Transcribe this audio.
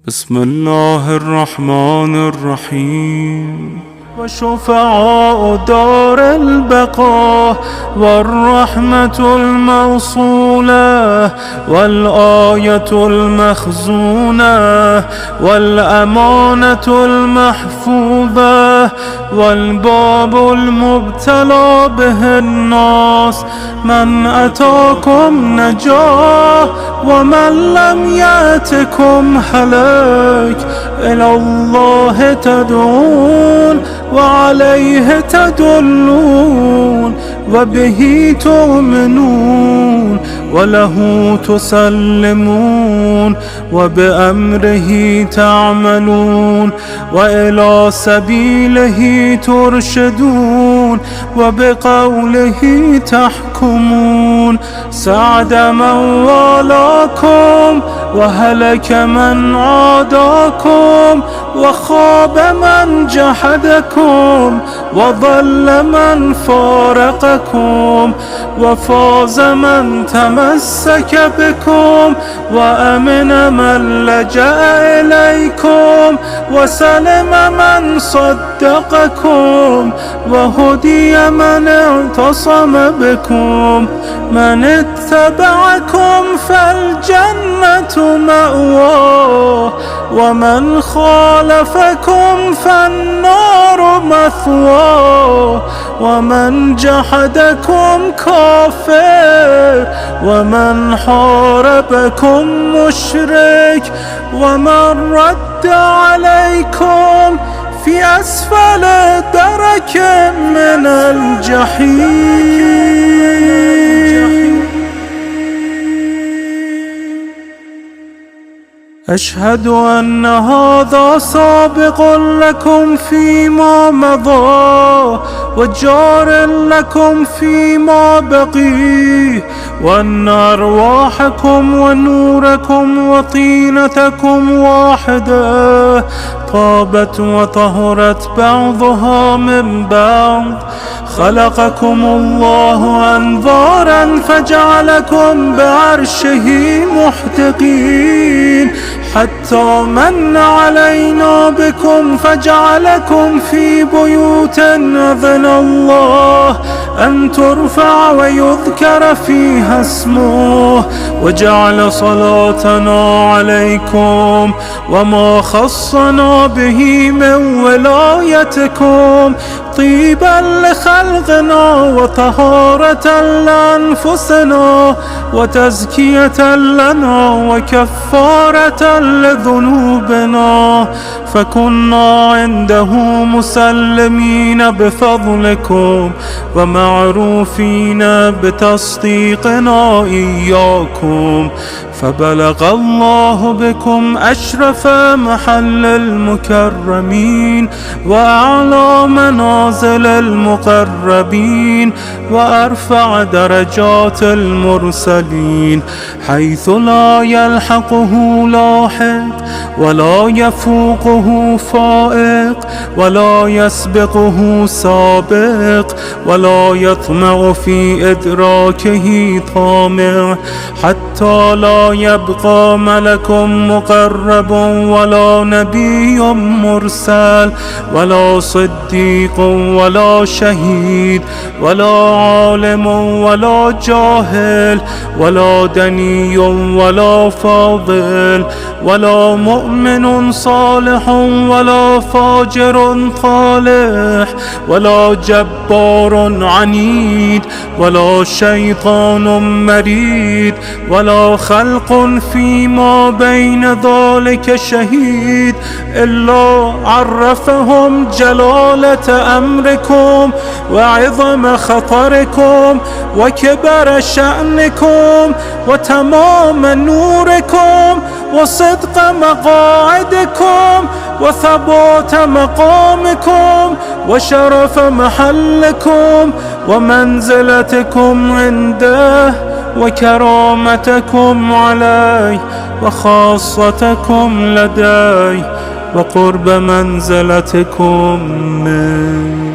بسم الله الرحمن الرحيم. وشفعاء دار البقاء والرحمة الموصولة والآية المخزونة والأمانة المحفوظة والباب المبتلى به الناس، من أتاكم نجاه ومن لم يأتكم هلك. إلى الله تدعون وعليه تدلون وبه تؤمنون وله تسلمون وبأمره تعملون وإلى سبيله ترشدون وبقوله تحكمون. سعد من والاكم وهلك من عاداكم وخاب من جحدكم وضل من فارقكم وفاز من تمسك بكم وأمن من لجأ إليكم وسلم من صدقكم وهدي من اعتصم بكم. من اتبعكم فالجنة مأواه ومن خالفكم فالنار مثواه ومن جحدكم كافر ومن حاربكم مشرك ومن رد عليكم في أسفل درك من الجحيم. أشهد أن هذا سابق لكم فيما مضى وجار لكم فيما بقي، وأن أرواحكم ونوركم وطينتكم واحدة، طابت وطهرت بعضها من بعض. خلقكم الله أنظارا فجعلكم بعرشه محتقين، حتى من علينا بكم فجعلكم في بيوت أذن الله أن ترفع ويذكر فيها اسمه، وجعل صلاتنا عليكم وما خصنا به من ولايتكم طيبا لخلقنا وطهارة لأنفسنا وتزكية لنا وكفارة لذنوبنا، فكنا عنده مسلمين بفضلكم ومعروفين بتصديقنا إياكم. فبلغ الله بكم أشرف محل المكرمين وأعلى منازل المقربين وأرفع درجات المرسلين، حيث لا يلحقه لاحق ولا يفوقه فائق ولا يسبقه سابق ولا يطمع في إدراكه طامع، حتى لا يبقى ملك مقرب ولا نبي مرسل ولا صديق ولا شهيد ولا عالم ولا جاهل ولا دني ولا فاضل ولا مؤمن صالح ولا فاجر طالح ولا جبار عنيد ولا شيطان مريد ولا خلق فيما بين ذلك شهيد، إلا عرفهم جلالة أمركم وعظم خطركم وكبر شأنكم وتمام نوركم وصدق مقاعدكم وثبات مقامكم وشرف محلكم ومنزلتكم عنده وكرامتكم عليه وخاصتكم لديه وقرب منزلتكم منه.